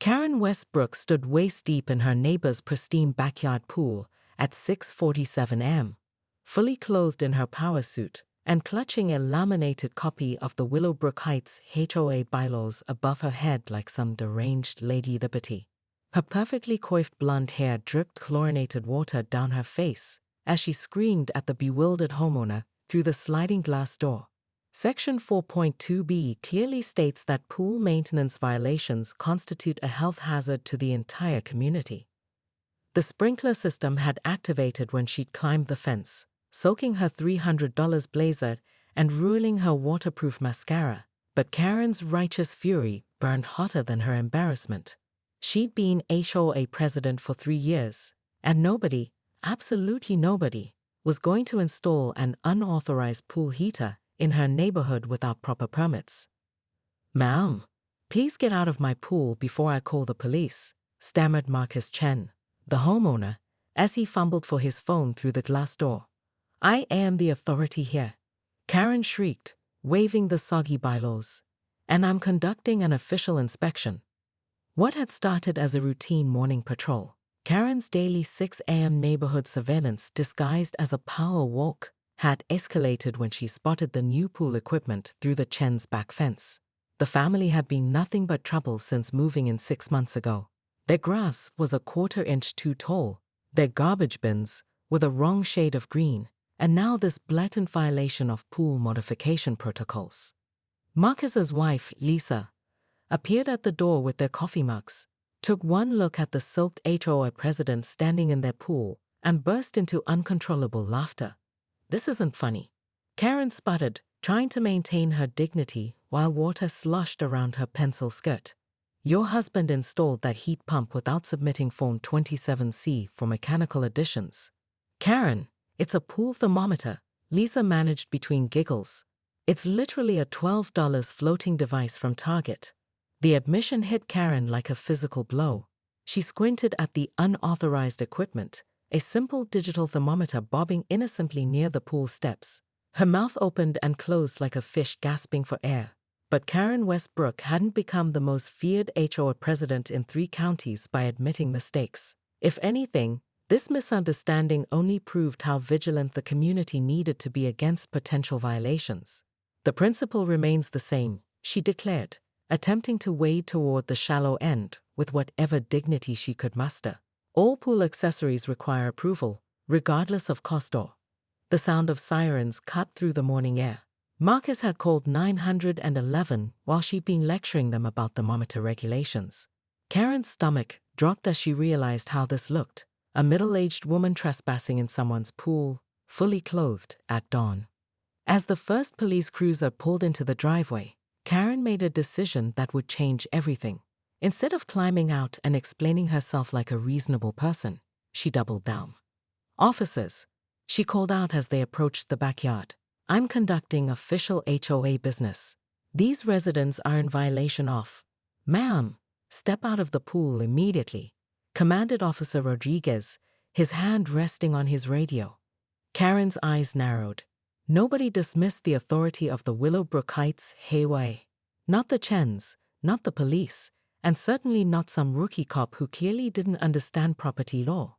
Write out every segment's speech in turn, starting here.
Karen Westbrook stood waist-deep in her neighbor's pristine backyard pool at 6:47 a.m., fully clothed in her power suit and clutching a laminated copy of the Willowbrook Heights HOA bylaws above her head like some deranged Lady Liberty. Her perfectly coiffed blonde hair dripped chlorinated water down her face as she screamed at the bewildered homeowner through the sliding glass door. Section 4.2b clearly states that pool maintenance violations constitute a health hazard to the entire community. The sprinkler system had activated when she'd climbed the fence, soaking her $300 blazer and ruining her waterproof mascara, but Karen's righteous fury burned hotter than her embarrassment. She'd been HOA president for 3 years, and nobody, absolutely nobody, was going to install an unauthorized pool heater in her neighborhood without proper permits. "Ma'am, please get out of my pool before I call the police," stammered Marcus Chen, the homeowner, as he fumbled for his phone through the glass door. "I am the authority here," Karen shrieked, waving the soggy bylaws. "And I'm conducting an official inspection." What had started as a routine morning patrol, Karen's daily 6 a.m. neighborhood surveillance disguised as a power walk, had escalated when she spotted the new pool equipment through the Chen's back fence. The family had been nothing but trouble since moving in 6 months ago. Their grass was a 1/4 inch too tall, their garbage bins were the wrong shade of green, and now this blatant violation of pool modification protocols. Marcus's wife, Lisa, appeared at the door with their coffee mugs, took one look at the soaked HOA president standing in their pool, and burst into uncontrollable laughter. "This isn't funny," Karen sputtered, trying to maintain her dignity while water sloshed around her pencil skirt. "Your husband installed that heat pump without submitting Form 27C for mechanical additions." "Karen, it's a pool thermometer," Lisa managed between giggles. "It's literally a $12 floating device from Target." The admission hit Karen like a physical blow. She squinted at the unauthorized equipment, a simple digital thermometer bobbing innocently near the pool steps. Her mouth opened and closed like a fish gasping for air. But Karen Westbrook hadn't become the most feared HOA president in 3 counties by admitting mistakes. If anything, this misunderstanding only proved how vigilant the community needed to be against potential violations. "The principle remains the same," she declared, attempting to wade toward the shallow end with whatever dignity she could muster. "All pool accessories require approval, regardless of cost or." The sound of sirens cut through the morning air. Marcus had called 911 while she'd been lecturing them about thermometer regulations. Karen's stomach dropped as she realized how this looked: a middle-aged woman trespassing in someone's pool, fully clothed, at dawn. As the first police cruiser pulled into the driveway, Karen made a decision that would change everything. Instead of climbing out and explaining herself like a reasonable person, she doubled down. "Officers," she called out as they approached the backyard, "I'm conducting official HOA business. These residents are in violation of." "Ma'am, step out of the pool immediately," commanded Officer Rodriguez, his hand resting on his radio. Karen's eyes narrowed. Nobody dismissed the authority of the Willowbrook Heights HOA. Not the Chens, not the police, and certainly not some rookie cop who clearly didn't understand property law.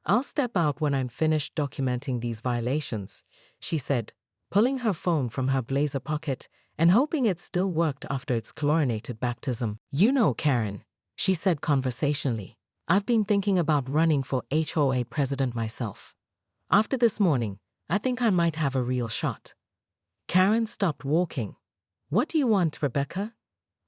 "I'll step out when I'm finished documenting these violations," she said, pulling her phone from her blazer pocket and hoping it still worked after its chlorinated baptism. "You know, Karen," she said conversationally, "I've been thinking about running for HOA president myself. After this morning, I think I might have a real shot." Karen stopped walking. "What do you want, Rebecca?"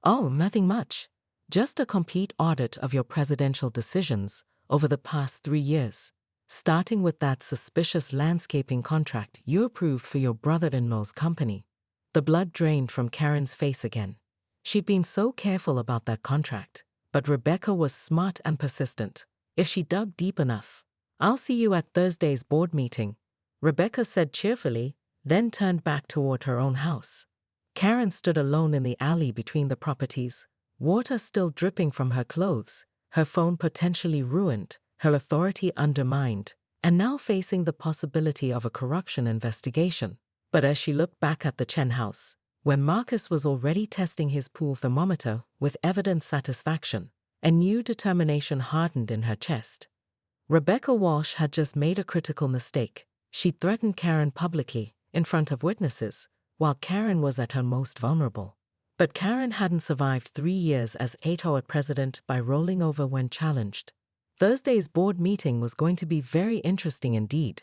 "Oh, nothing much. Just a complete audit of your presidential decisions over the past 3 years, starting with that suspicious landscaping contract you approved for your brother-in-law's company." The blood drained from Karen's face again. She'd been so careful about that contract, but Rebecca was smart and persistent. If she dug deep enough. "I'll see you at Thursday's board meeting," Rebecca said cheerfully, then turned back toward her own house. Karen stood alone in the alley between the properties, water still dripping from her clothes, her phone potentially ruined, her authority undermined, and now facing the possibility of a corruption investigation. But as she looked back at the Chen house, where Marcus was already testing his pool thermometer with evident satisfaction, A new determination hardened in her chest. Rebecca Walsh had just made a critical mistake. She threatened Karen publicly, in front of witnesses, while Karen was at her most vulnerable. But Karen hadn't survived 3 years as HOA president by rolling over when challenged. Thursday's board meeting was going to be very interesting indeed.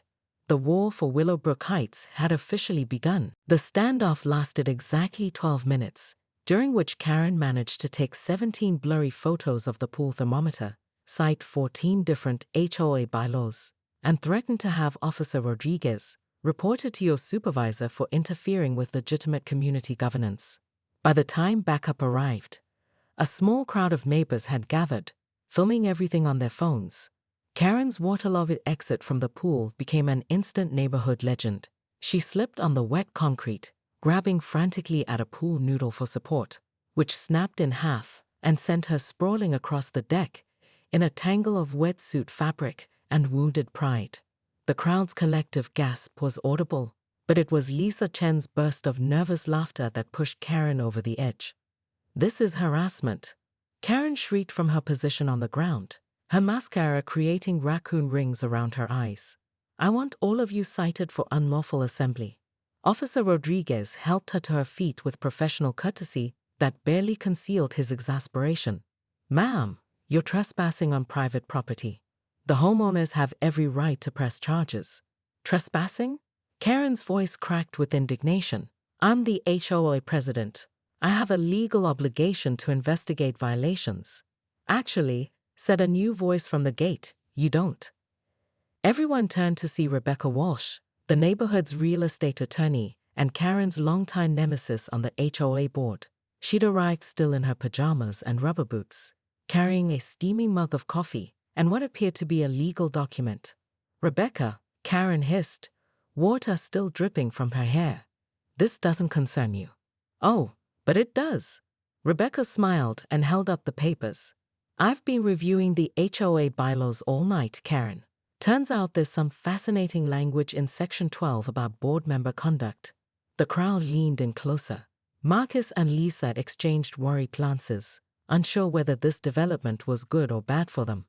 The war for Willowbrook Heights had officially begun. The standoff lasted exactly 12 minutes, during which Karen managed to take 17 blurry photos of the pool thermometer, cite 14 different HOA bylaws, and threatened to have Officer Rodriguez reported to your supervisor for interfering with legitimate community governance. By the time backup arrived, a small crowd of neighbors had gathered, filming everything on their phones. Karen's waterlogged exit from the pool became an instant neighborhood legend. She slipped on the wet concrete, grabbing frantically at a pool noodle for support, which snapped in half and sent her sprawling across the deck in a tangle of wetsuit fabric and wounded pride. The crowd's collective gasp was audible, but it was Lisa Chen's burst of nervous laughter that pushed Karen over the edge. "This is harassment." Karen shrieked from her position on the ground, her mascara creating raccoon rings around her eyes. "I want all of you cited for unlawful assembly." Officer Rodriguez helped her to her feet with professional courtesy that barely concealed his exasperation. "Ma'am, you're trespassing on private property. The homeowners have every right to press charges." "Trespassing?" Karen's voice cracked with indignation. "I'm the HOA president. I have a legal obligation to investigate violations." "Actually," said a new voice from the gate, "you don't." Everyone turned to see Rebecca Walsh, the neighborhood's real estate attorney and Karen's longtime nemesis on the HOA board. She'd arrived still in her pajamas and rubber boots, carrying a steaming mug of coffee and what appeared to be a legal document. "Rebecca," Karen hissed, water still dripping from her hair, "this doesn't concern you." "Oh, but it does." Rebecca smiled and held up the papers. "I've been reviewing the HOA bylaws all night, Karen. Turns out there's some fascinating language in Section 12 about board member conduct." The crowd leaned in closer. Marcus and Lisa exchanged worried glances, unsure whether this development was good or bad for them.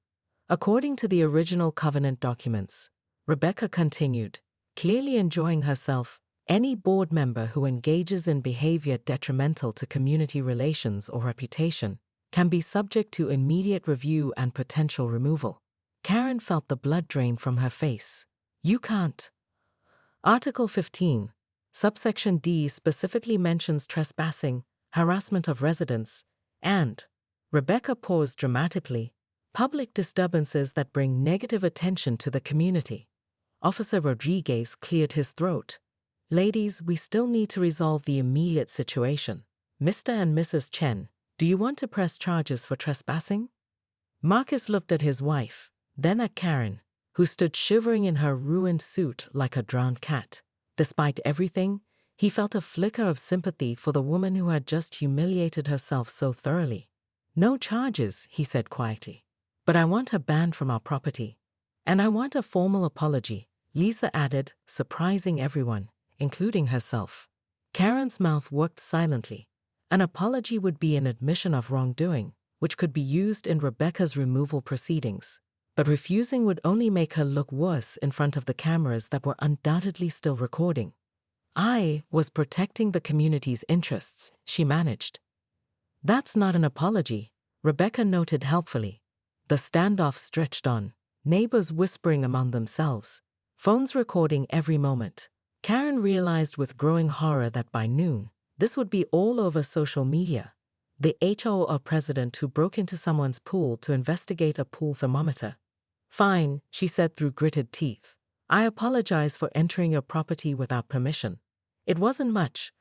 According to the original covenant documents, Rebecca continued, clearly enjoying herself, "Any board member who engages in behavior detrimental to community relations or reputation can be subject to immediate review and potential removal." Karen felt the blood drain from her face. "You can't." Article 15, subsection D specifically mentions trespassing, harassment of residents, and, Rebecca paused dramatically, public disturbances that bring negative attention to the community. Officer Rodriguez cleared his throat. "Ladies, we still need to resolve the immediate situation. Mr. and Mrs. Chen, do you want to press charges for trespassing?" Marcus looked at his wife, then at Karen, who stood shivering in her ruined suit like a drowned cat. Despite everything, he felt a flicker of sympathy for the woman who had just humiliated herself so thoroughly. "No charges," he said quietly. "But I want her banned from our property. And I want a formal apology," Lisa added, surprising everyone, including herself. Karen's mouth worked silently. An apology would be an admission of wrongdoing, which could be used in Rebecca's removal proceedings. But refusing would only make her look worse in front of the cameras that were undoubtedly still recording. "I was protecting the community's interests," she managed. "That's not an apology," Rebecca noted helpfully. The standoff stretched on, neighbors whispering among themselves, phones recording every moment. Karen realized with growing horror that by noon, this would be all over social media. The HOA president who broke into someone's pool to investigate a pool thermometer. "Fine," she said through gritted teeth. "I apologize for entering your property without permission. It wasn't much."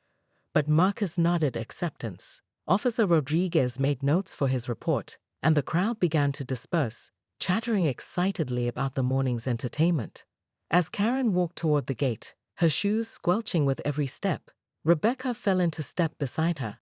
But Marcus nodded acceptance. Officer Rodriguez made notes for his report, and the crowd began to disperse, chattering excitedly about the morning's entertainment. As Karen walked toward the gate, her shoes squelching with every step, Rebecca fell into step beside her.